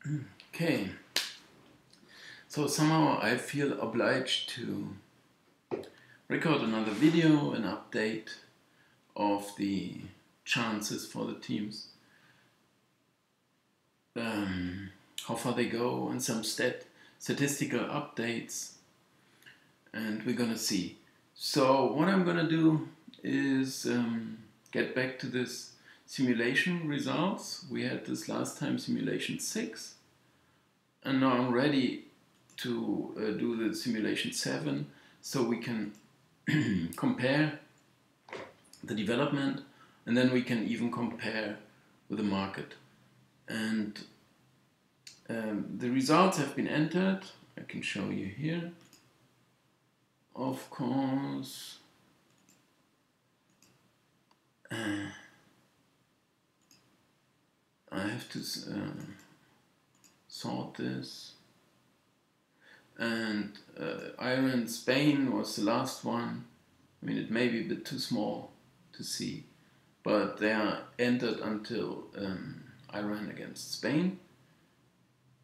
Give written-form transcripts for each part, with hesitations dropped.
Okay, so somehow I feel obliged to record another video, an update of the chances for the teams, how far they go, and some statistical updates, and we're gonna see. So what I'm gonna do is get back to this simulation results. We had this last time, simulation 6, and now I'm ready to do the simulation 7 so we can compare the development, and then we can even compare with the market. And the results have been entered. I can show you here, of course. I have to sort this. And Ireland, Spain was the last one. I mean, it may be a bit too small to see, but they are entered until Iran against Spain.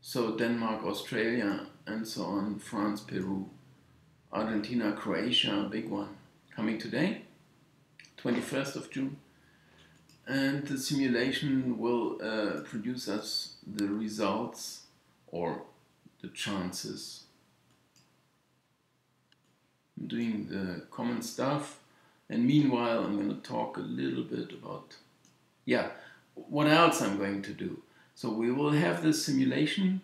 So Denmark, Australia, and so on, France, Peru, Argentina, Croatia, big one, coming today, 21st of June. And the simulation will produce us the results or the chances. I'm doing the common stuff, and meanwhile I'm going to talk a little bit about what else I'm going to do. So we will have this simulation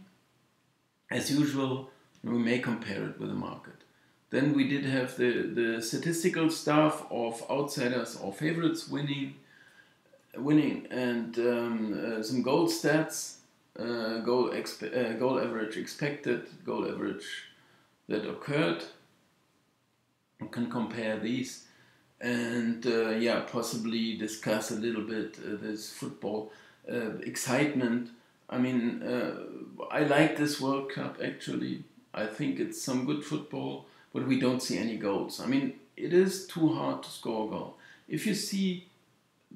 as usual, and we may compare it with the market. Then we did have the statistical stuff of outsiders or favorites winning, and some goal stats, goal average expected, goal average that occurred. You can compare these, and possibly discuss a little bit this football excitement. I mean, I like this World Cup actually. I think it's some good football, but we don't see any goals. I mean, it is too hard to score a goal. If you see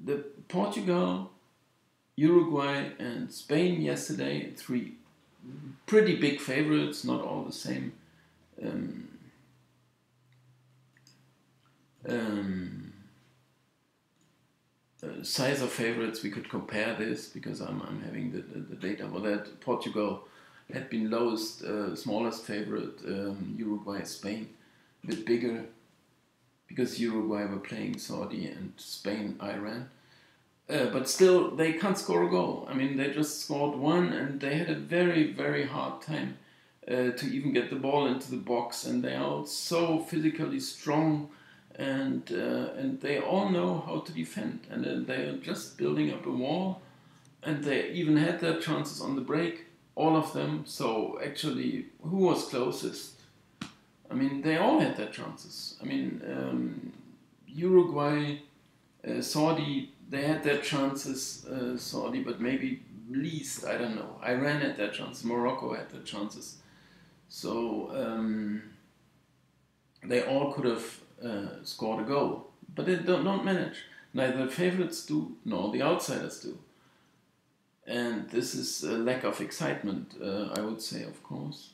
the Portugal, Uruguay, and Spain yesterday, 3 pretty big favorites, not all the same. Size of favorites, we could compare this because I'm having the data for that. Portugal had been lowest, smallest favorite, Uruguay, Spain, a bit bigger because Uruguay were playing Saudi and Spain, Iran. But still, they can't score a goal. I mean, they just scored one, and they had a very, very hard time to even get the ball into the box. And they are so physically strong, and they all know how to defend. And they are just building up a wall, and they even had their chances on the break, all of them. So actually, who was closest? I mean, they all had their chances. I mean, Uruguay, Saudi, they had their chances, Saudi, but maybe least, I don't know. Iran had their chances, Morocco had their chances. So they all could have scored a goal, but they don't manage. Neither the favorites do, nor the outsiders do. And this is a lack of excitement, I would say, of course.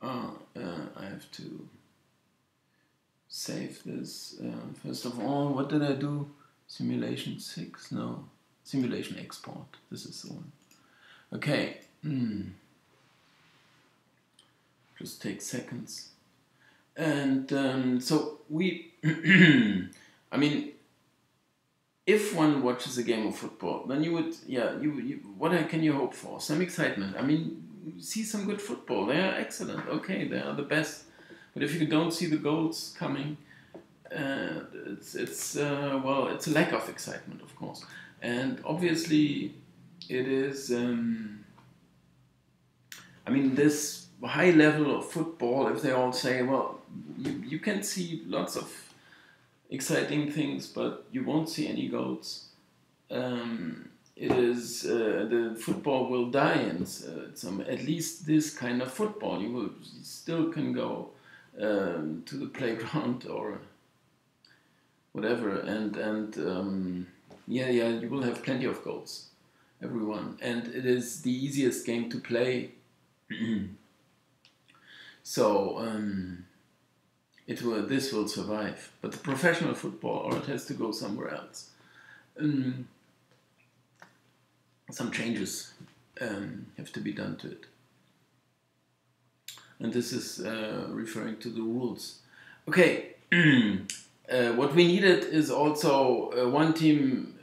I have to save this. First of all, what did I do? Simulation 6? No. Simulation export. This is the one. Okay. Just take seconds. And so we... I mean, if one watches a game of football, then you would... what can you hope for? Some excitement. I mean, see some good football. They are excellent. Okay, they are the best. But if you don't see the goals coming, it's a lack of excitement, of course. And obviously, it is. I mean, this high level of football. If they all say, well, you can see lots of exciting things, but you won't see any goals. It is the football will die in at least this kind of football. You still can go to the playground or whatever, and you will have plenty of goals. everyone, and it is the easiest game to play. So this will survive, but the professional football, or it has to go somewhere else. Some changes have to be done to it, and this is referring to the rules. Okay, what we needed is also one team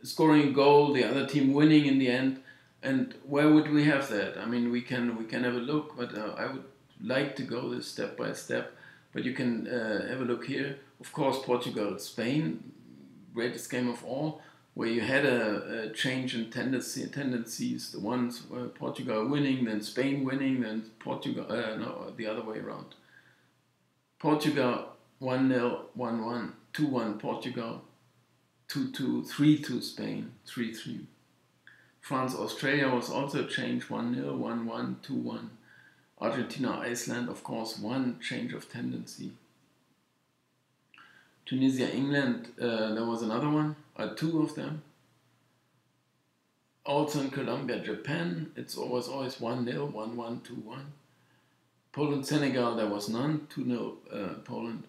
scoring a goal, the other team winning in the end. And where would we have that? I mean, we can have a look, but I would like to go this step by step. But you can have a look here. Of course, Portugal, Spain, greatest game of all, where you had a change in tendencies. The ones were Portugal winning, then Spain winning, then Portugal. No, the other way around. Portugal 1-0, 1-1, 2-1 Portugal, 2-2, 3-2 Spain, 3-3. France, Australia was also a change, 1-0, 1-1, 2-1. Argentina, Iceland, of course, one change of tendency. Tunisia, England, there was another one, two of them. Also in Colombia, Japan, it was always 1-0, 1-1, 2-1. Poland, Senegal, there was none, 2-0 Poland.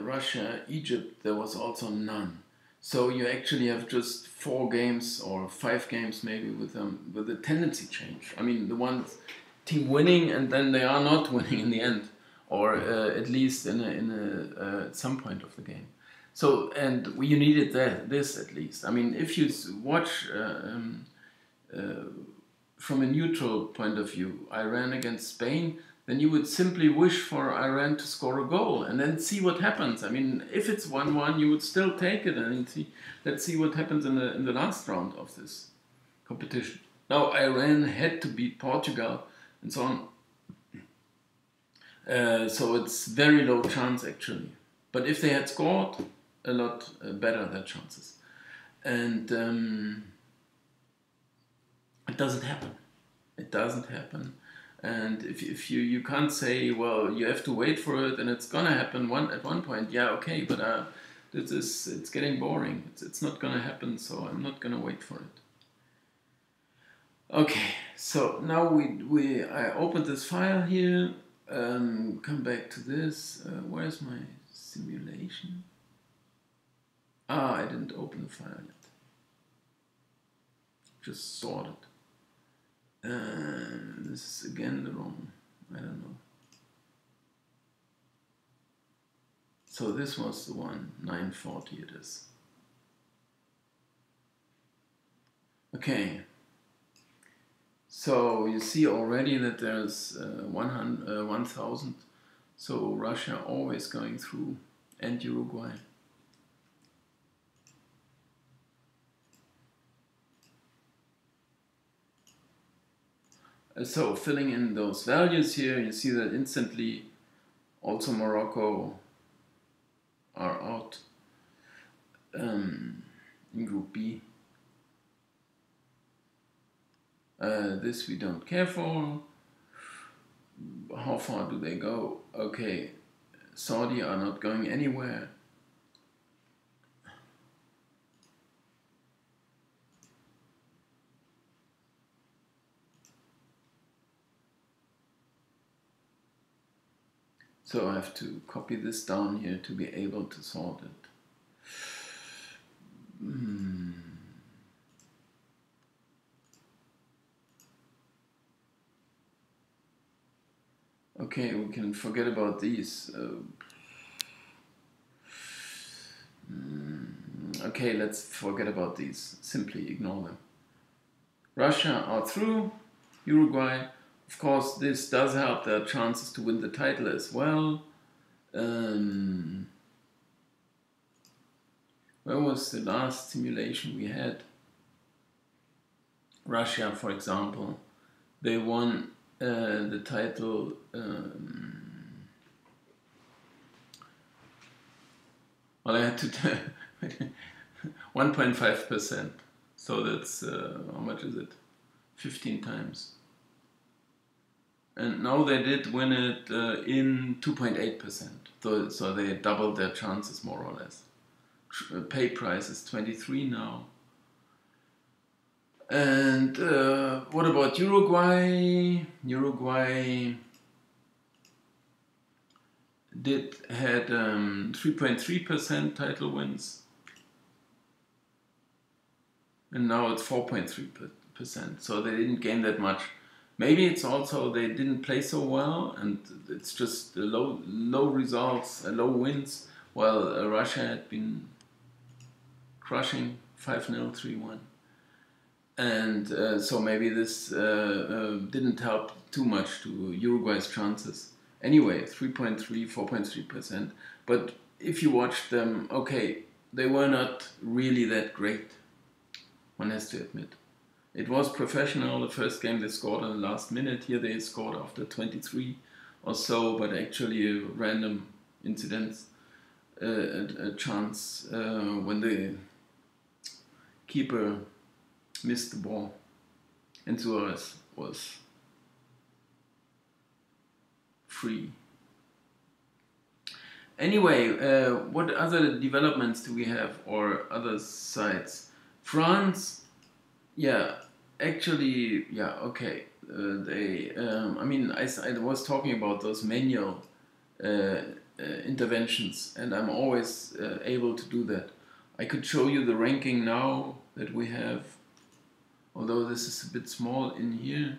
Russia, Egypt, there was also none. So you actually have just 4 games or 5 games maybe with a tendency change. I mean, the one team winning and then they are not winning in the end, or at least at some point of the game. So, and you needed this at least. I mean, if you watch from a neutral point of view, Iran against Spain, then you would simply wish for Iran to score a goal and then see what happens. I mean, if it's 1-1, you would still take it and let's see what happens in the last round of this competition. Now, Iran had to beat Portugal and so on. So it's very low chance actually. But if they had scored, a lot better their chances. And it doesn't happen. It doesn't happen. And if you can't say, well, you have to wait for it and it's gonna happen at one point, yeah, okay, but it's getting boring. It's not gonna happen, so I'm not gonna wait for it. Okay, so now I opened this file here. Come back to this. Where's my simulation? I didn't open the file yet. Just sorted. This is again the wrong, I don't know. So this was the one, 940 it is. Okay. So you see already that there's 1,000. So Russia always going through, and Uruguay. So filling in those values here, you see that instantly also Morocco are out in Group B. This we don't care for. How far do they go? Okay, Saudi are not going anywhere. So I have to copy this down here to be able to sort it. Okay, we can forget about these. Okay, let's forget about these. Simply ignore them. Russia are through. Uruguay. Of course, this does help their chances to win the title as well. Where was the last simulation we had? Russia, for example, they won the title 1.5%. So that's, how much is it? 15 times. And now they did win it in 2.8%. So they doubled their chances more or less. Pay price is 23 now. And what about Uruguay? Uruguay had 3.3% title wins, and now it's 4.3%. So they didn't gain that much. Maybe it's also they didn't play so well, and it's just low results, low wins. While Russia had been crushing 5-0, 3-1. And so maybe this didn't help too much to Uruguay's chances. Anyway, 3.3, 4.3%. But if you watched them, okay, they were not really that great, one has to admit. It was professional. The first game they scored in the last minute. Here they scored after 23 or so, but actually a random incident, a chance when the keeper missed the ball, and Suarez was free. Anyway, what other developments do we have, or other sides? France, yeah, actually, yeah, okay. I mean, I was talking about those manual interventions, and I'm always able to do that. I could show you the ranking now that we have, although this is a bit small in here,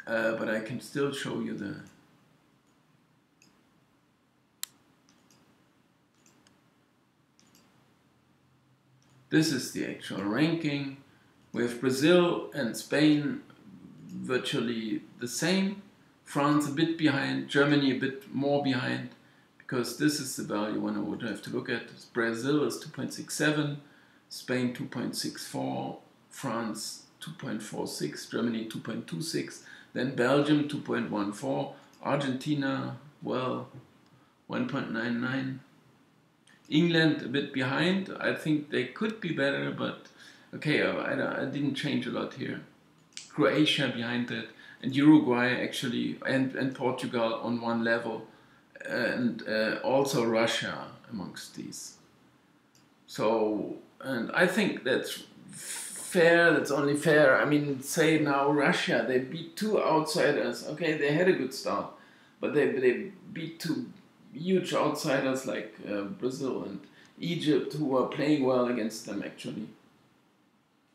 but I can still show you the this is the actual ranking. We have Brazil and Spain virtually the same, France a bit behind, Germany a bit more behind, because this is the value one I would have to look at. Brazil is 2.67, Spain 2.64, France 2.46, Germany 2.26, then Belgium 2.14, Argentina, well, 1.99. England a bit behind. I think they could be better, but okay, I didn't change a lot here. Croatia behind that, and Uruguay actually, and Portugal on one level, and also Russia amongst these. So, and I think that's fair, that's only fair. I mean, say now Russia, they beat two outsiders. Okay, they had a good start, but they beat two huge outsiders like Brazil and Egypt, who were playing well against them actually.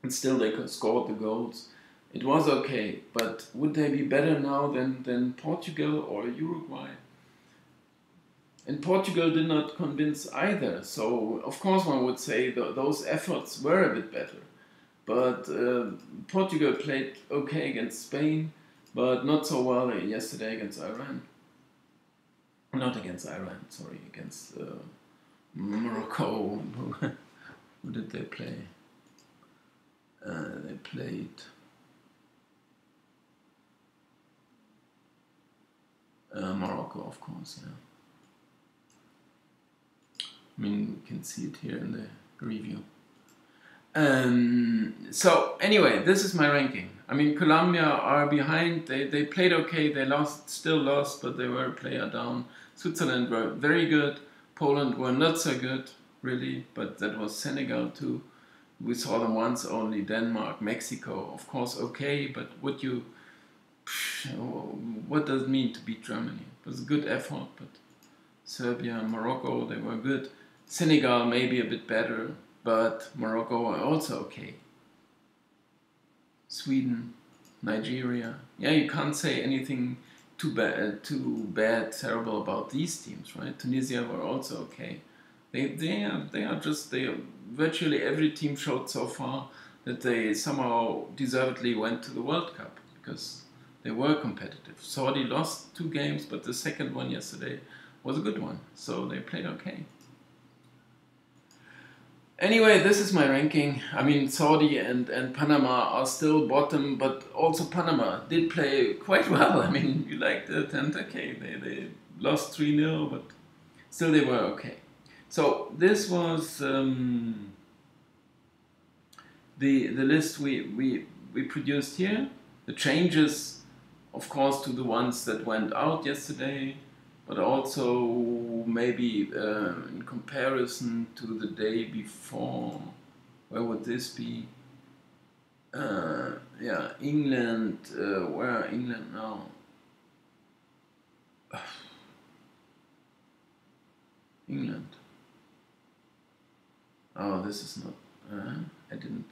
And still they could score the goals. It was okay, but would they be better now than Portugal or Uruguay? And Portugal did not convince either. So of course one would say those efforts were a bit better. But Portugal played okay against Spain, but not so well yesterday against Iran. Not against Iran, sorry, against Morocco. Who did they play? They played Morocco, of course, yeah. I mean, you can see it here in the review. So anyway, this is my ranking. I mean, Colombia are behind. They played okay. They still lost, but they were a player down. Switzerland were very good. Poland were not so good, really, but that was Senegal too. We saw them once only. Denmark, Mexico, of course, okay, but what does it mean to beat Germany? It was a good effort, but Serbia, Morocco, they were good. Senegal maybe a bit better, but Morocco are also okay. Sweden, Nigeria. Yeah, you can't say anything too bad, terrible about these teams, right? Tunisia were also okay. They are virtually every team showed so far that they somehow deservedly went to the World Cup because they were competitive. Saudi lost 2 games, but the second one yesterday was a good one, so they played okay. Anyway, this is my ranking. I mean, Saudi and Panama are still bottom, but also Panama did play quite well. I mean, you liked it, and okay, they lost 3-0, but still they were okay. So this was the list we produced here. The changes, of course, to the ones that went out yesterday, but also maybe in comparison to the day before. Where would this be? Yeah, England. Where are England now? England. Oh, this is not. I didn't.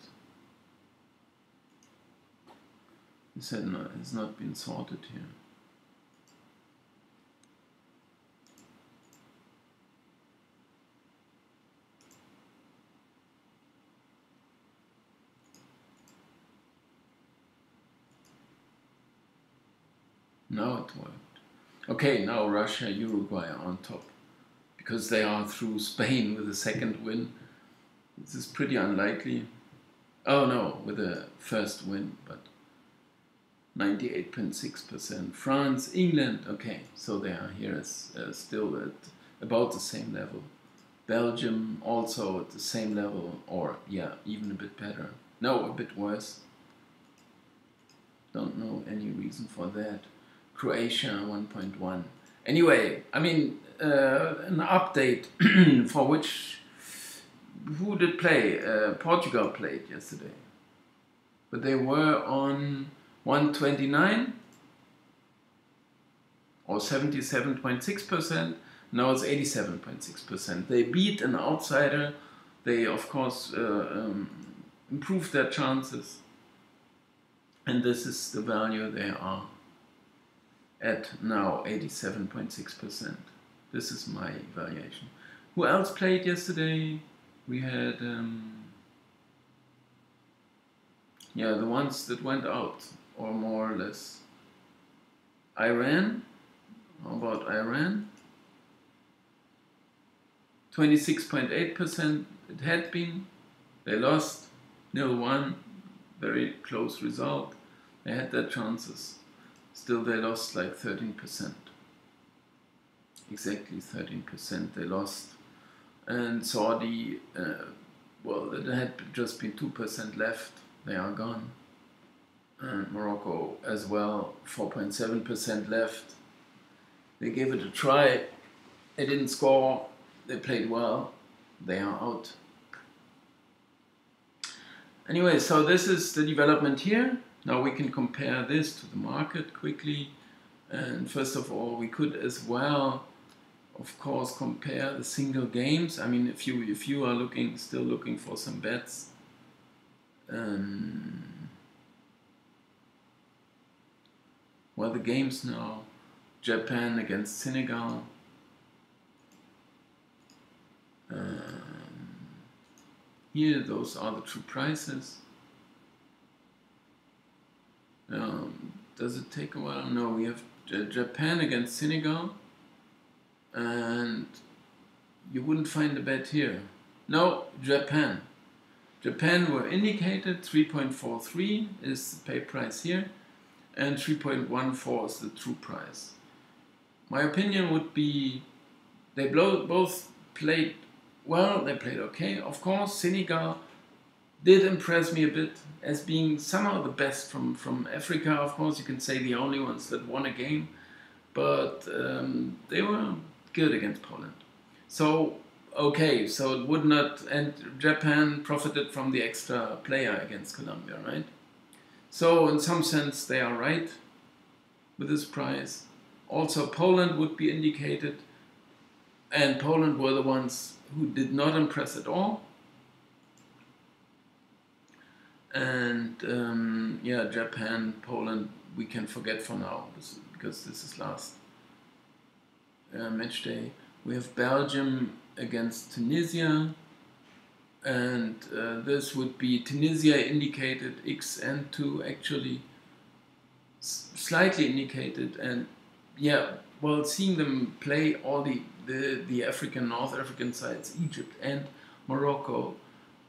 This has not been sorted here. Now it worked. Okay, now Russia, Uruguay are on top because they are through Spain with a second win. This is pretty unlikely. Oh no, with a first win, but 98.6%. France, England, okay, so they are here still at about the same level. Belgium also at the same level, or yeah, even a bit better. No, a bit worse. Don't know any reason for that. Croatia 1.1. Anyway, I mean, an update for which, who did play? Portugal played yesterday. But they were on 129 or 77.6%. Now it's 87.6%. They beat an outsider. They, of course, improved their chances. And this is the value they are at now, 87.6%. This is my evaluation. Who else played yesterday? We had, yeah, the ones that went out, or more or less. Iran. How about Iran? 26.8% it had been. They lost 0-1. Very close result. They had their chances. Still, they lost like 13%. Exactly 13% they lost. And Saudi, well, there had just been 2% left. They are gone. And Morocco as well, 4.7% left. They gave it a try. They didn't score. They played well. They are out. Anyway, so this is the development here. Now we can compare this to the market quickly. And first of all, we could as well, of course, compare the single games. I mean, if you are still looking for some bets, well, the games now: Japan against Senegal. Here, those are the true prices. Does it take a while? No, we have Japan against Senegal, and you wouldn't find a bet here. No, Japan. Japan were indicated, 3.43 is the pay price here, and 3.14 is the true price. My opinion would be they both played well, they played okay. Of course, Senegal did impress me a bit as being somehow the best from Africa. Of course, you can say the only ones that won a game, but they were good against Poland. So, okay, so it would not, and Japan profited from the extra player against Colombia, right? So, in some sense, they are right with this price. Also, Poland would be indicated, and Poland were the ones who did not impress at all. And yeah, Japan, Poland, we can forget for now because this is last match day. We have Belgium against Tunisia, and this would be Tunisia indicated, X and 2 actually slightly indicated, and yeah, well, seeing them play all the North African sides, Egypt and Morocco,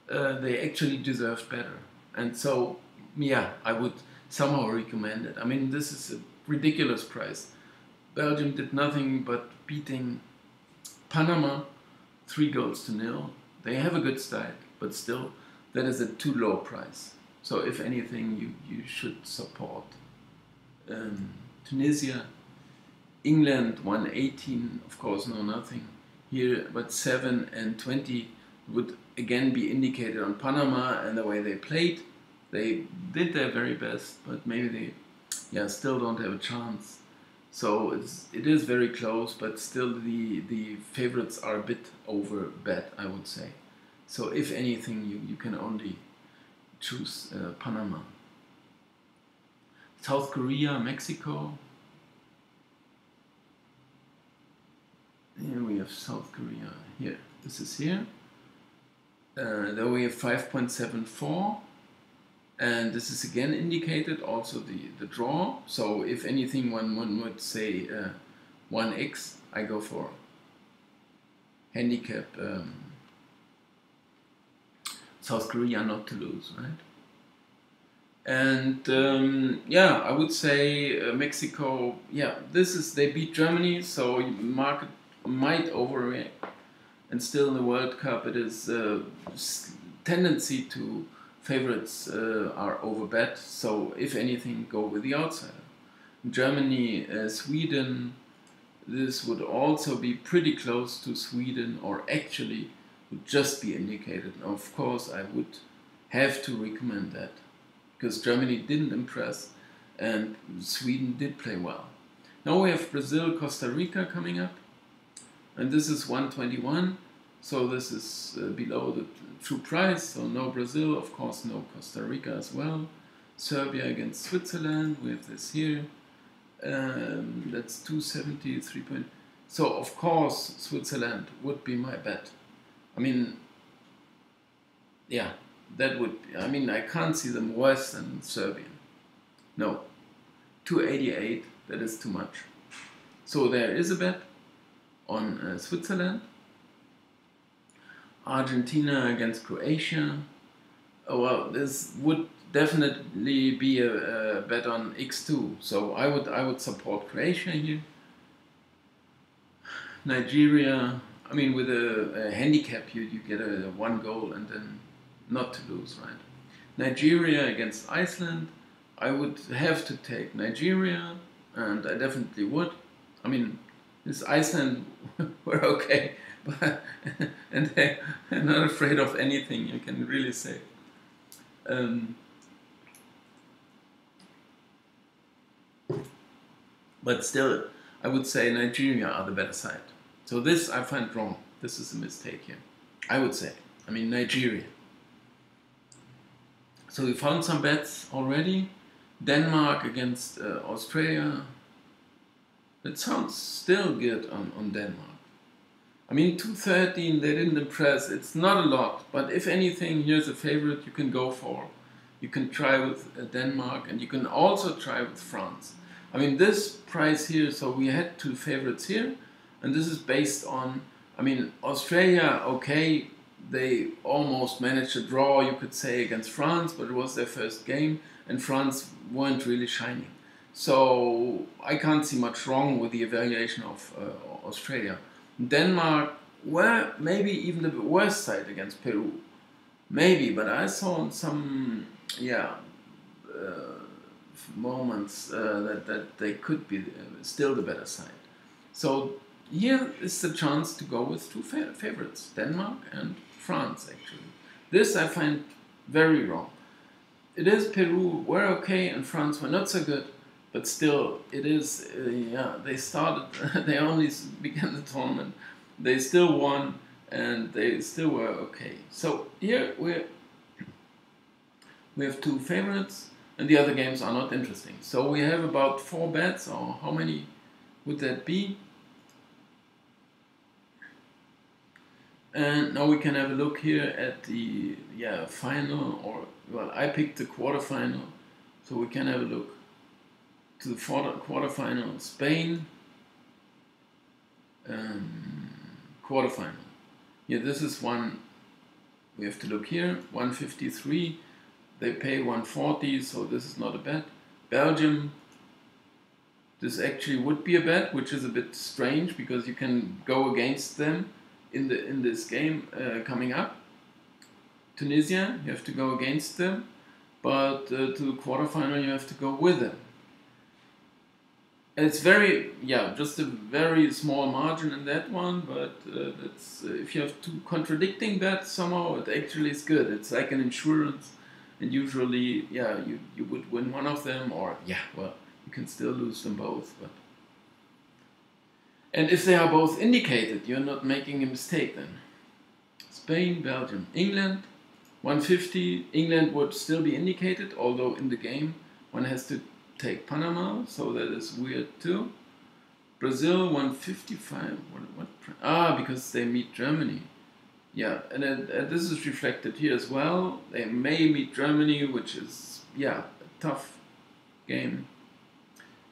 they actually deserved better. And so, yeah, I would somehow recommend it. I mean, this is a ridiculous price. Belgium did nothing but beating Panama 3-0. They have a good style, but still, that is a too low price. So if anything, you should support Tunisia. England 118, of course, no nothing here, but 7 and 20 would again be indicated on Panama and the way they played. They did their very best, but maybe they still don't have a chance. So it is very close, but still the favorites are a bit over bet, I would say. So if anything, you can only choose Panama. South Korea, Mexico. Here we have South Korea. Here, this is here. Then we have 5.74. And this is again indicated, also the draw. So if anything, one would say 1x, I go for handicap South Korea not to lose, right? And I would say Mexico, they beat Germany, so market might overreact. And still in the World Cup, it is tendency to favorites are overbet, so if anything, go with the outsider. Germany, Sweden, this would also be pretty close to Sweden, or actually would just be indicated. Of course, I would have to recommend that, because Germany didn't impress and Sweden did play well. Now we have Brazil, Costa Rica coming up, and this is 121. So this is below the true price, so no Brazil, of course no Costa Rica as well. Serbia against Switzerland, we have this here. That's 273 point. So of course Switzerland would be my bet. I mean, that would, I can't see them worse than Serbia. No, 288, that is too much. So there is a bet on Switzerland. Argentina against Croatia. Oh, well, this would definitely be a bet on X2. So I would support Croatia here. Nigeria. With a handicap, you get a 1 goal and then not to lose, right? Nigeria against Iceland. I would have to take Nigeria, and I definitely would. This Iceland were okay. And they're not afraid of anything, you can really say. But still, I would say Nigeria are the better side. So this I find wrong. This is a mistake here, I would say. Nigeria. So we found some bets already. Denmark against Australia. That sounds still good on Denmark. 213, they didn't impress. It's not a lot, but if anything, here's a favorite you can go for. You can try with Denmark, and you can also try with France. This price here, so we had 2 favorites here, and this is based on, Australia, okay, they almost managed a draw, you could say, against France, but it was their first game, and France weren't really shining. So I can't see much wrong with the evaluation of Australia. Denmark were maybe even the worst side against Peru. Maybe, but I saw some, moments that they could be still the better side. So here is the chance to go with 2 favorites, Denmark and France, actually. This I find very wrong. It is Peru were okay and France were not so good. But still, it is, they started, they only began the tournament, they still won, and they still were okay. So here we have 2 favorites, and the other games are not interesting. So we have about 4 bets, or how many would that be? And now we can have a look here at the final, or, well, I picked the quarterfinal, so we can have a look to the quarterfinal. Spain, quarterfinal. This is one, we have to look here, 153, they pay 140, so this is not a bet. Belgium, this actually would be a bet, which is a bit strange, because you can go against them in this game coming up. Tunisia, you have to go against them, but to the quarterfinal you have to go with them. It's very, yeah, just a very small margin in that one, but that's if you have two contradicting bets somehow, it actually is good. It's like an insurance, and usually, yeah, you would win one of them, or yeah, well, you can still lose them both. But and if they are both indicated, you're not making a mistake then. Spain, Belgium, England, 150. England would still be indicated, although in the game one has to take Panama, so that is weird too. Brazil 155. Because they meet Germany. Yeah, and this is reflected here as well. They may meet Germany, which is, yeah, a tough game.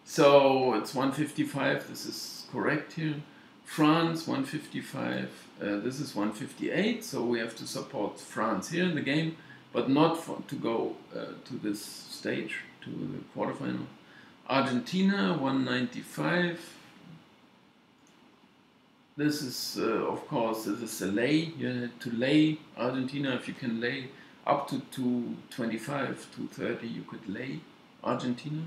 So it's 155. This is correct here. France 155. This is 158. So we have to support France here in the game, but not to go to this stage, to the quarterfinal. Argentina 195. This is of course this is a lay. You have to lay Argentina. If you can lay up to 225, 230, you could lay Argentina.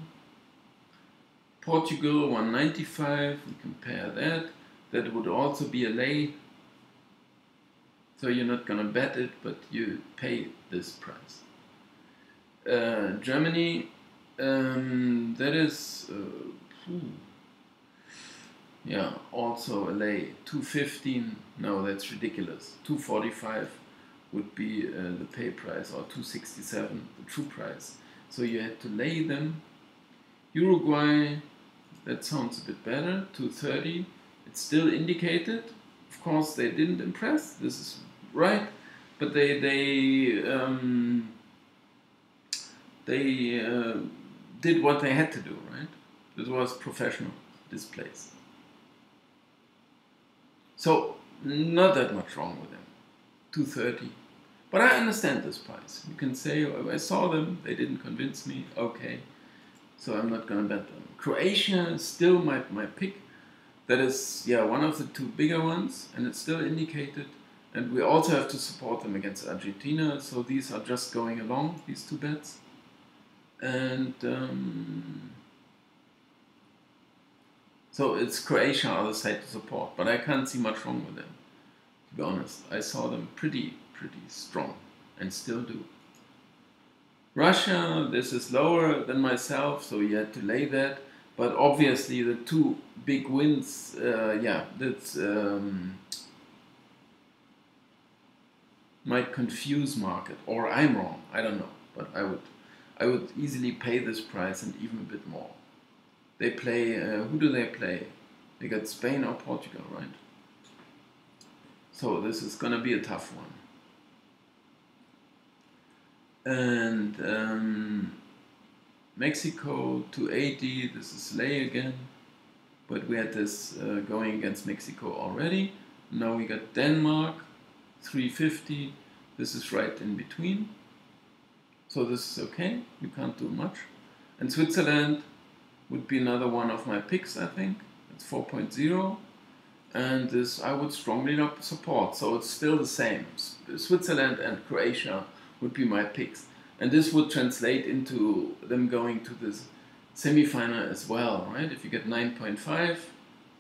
Portugal 195. We compare that. That would also be a lay. So you're not gonna bet it, but you pay this price. Germany, that is, yeah, also a lay. 215, no, that's ridiculous. 245 would be the pay price, or 267, the true price. So you had to lay them. Uruguay, that sounds a bit better. 230, it's still indicated. Of course, they didn't impress. This is right, but they did what they had to do, right? This was professional displays. So not that much wrong with them. 230. But I understand this price. You can say, oh, I saw them, they didn't convince me, okay. So I'm not gonna bet them. Croatia is still my pick. That is, yeah, one of the two bigger ones, and it's still indicated. And we also have to support them against Argentina, so these are just going along, these two bets. And so it's Croatia other side to support, but I can't see much wrong with them, to be honest. I saw them pretty strong, and still do. Russia, this is lower than myself, so you had to lay that. But obviously the two big wins, yeah, that's might confuse market, or I'm wrong, I don't know, but I would easily pay this price and even a bit more. They play, who do they play? They got Spain or Portugal, right? So this is gonna be a tough one. And Mexico 280, this is lay again, but we had this going against Mexico already. Now we got Denmark 350, this is right in between, so this is okay, you can't do much. And Switzerland would be another one of my picks, I think. It's 4.0, and this I would strongly support, so it's still the same. Switzerland and Croatia would be my picks, and this would translate into them going to this semi-final as well, right? If you get 9.5,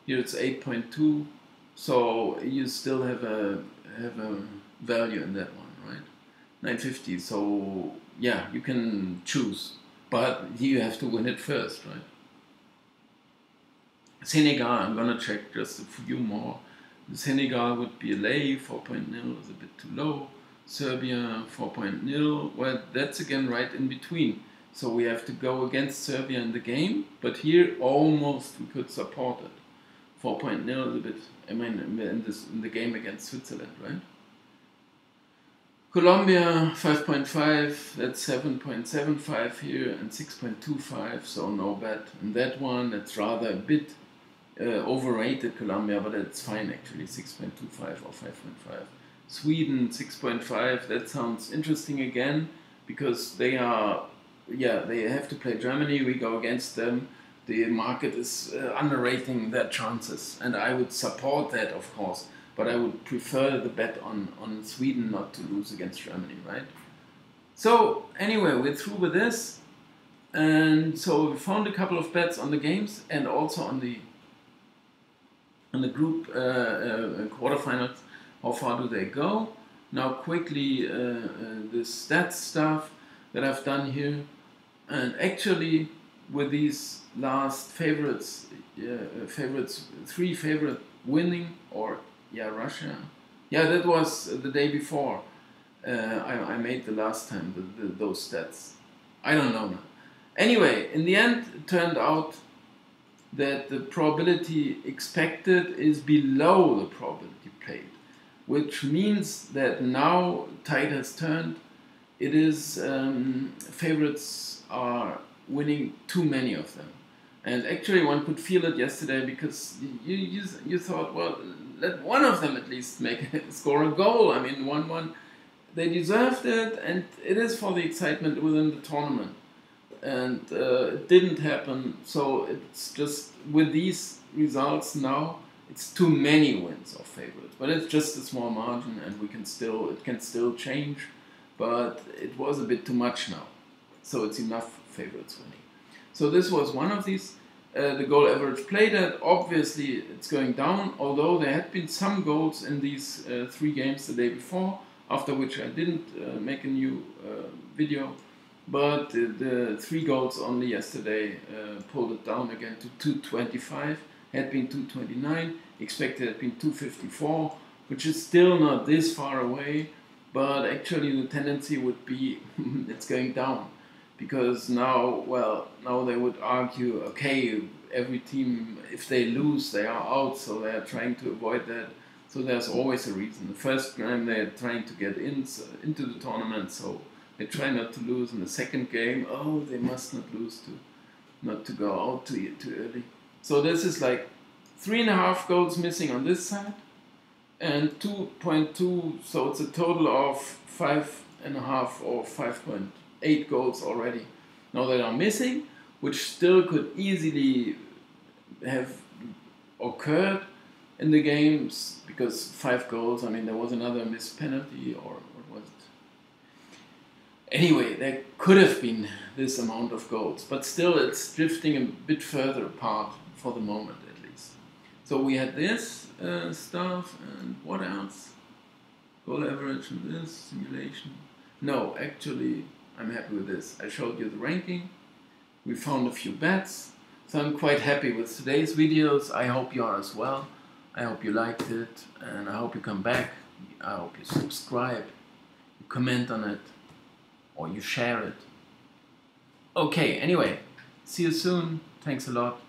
here it's 8.2, so you still have a value in that one, right? 950, so yeah, you can choose, but you have to win it first, right? Senegal, I'm gonna check just a few more. Senegal would be a lay, 4.0 is a bit too low. Serbia 4.0, well, that's again right in between. So we have to go against Serbia in the game, but here almost we could support it. 4.0 is a bit, I mean, in the game against Switzerland, right? Colombia 5.5, that's 7.75 here, and 6.25, so no bet. And that one, that's rather a bit overrated, Colombia, but it's fine actually, 6.25 or 5.5. Sweden 6.5, that sounds interesting again, because they are, yeah, they have to play Germany, we go against them. The market is underrating their chances, and I would support that, of course, but I would prefer the bet on Sweden not to lose against Germany, right? So anyway, we're through with this, And so we found a couple of bets on the games and also on the group quarterfinals. How far do they go? Now quickly the stats stuff that I've done here, and actually with these last favorites, three favorite winning, or Russia. Yeah, that was the day before. I made the last time those stats. I don't know now. Anyway, in the end, it turned out that the probability expected is below the probability played, which means that now tide has turned. It is favorites are winning too many of them, and actually one could feel it yesterday because you thought, well, let one of them at least score a goal. I mean, 1-1, they deserved it, and it is for the excitement within the tournament. And it didn't happen, so it's just with these results now, it's too many wins of favorites. But it's just a small margin, and it can still change. But it was a bit too much now, so it's enough favorites winning. So this was one of these. The goal average played at, obviously it's going down, although there had been some goals in these 3 games the day before, after which I didn't make a new video. But the 3 goals only yesterday pulled it down again to 225, had been 229, expected had been 254, which is still not this far away, but actually the tendency would be it's going down. Because now they would argue, okay, every team, if they lose, they are out, so they are trying to avoid that. So there's always a reason. The first time they're trying to get into the tournament, so they try not to lose. In the second game, they must not lose not to go out too early. So this is like 3.5 goals missing on this side, and 2.2. So it's a total of 5.5 or 5.8 goals already now that are missing, which still could easily have occurred in the games, because 5 goals. I mean, there was another missed penalty, or what was it? Anyway, there could have been this amount of goals, but still it's drifting a bit further apart for the moment at least. So we had this stuff, and what else? Goal average and this, simulation. No, actually I'm happy with this. I showed you the ranking. We found a few bets. So I'm quite happy with today's videos. I hope you are as well. I hope you liked it, and I hope you come back. I hope you subscribe, you comment on it, or you share it. Okay, anyway, see you soon. Thanks a lot.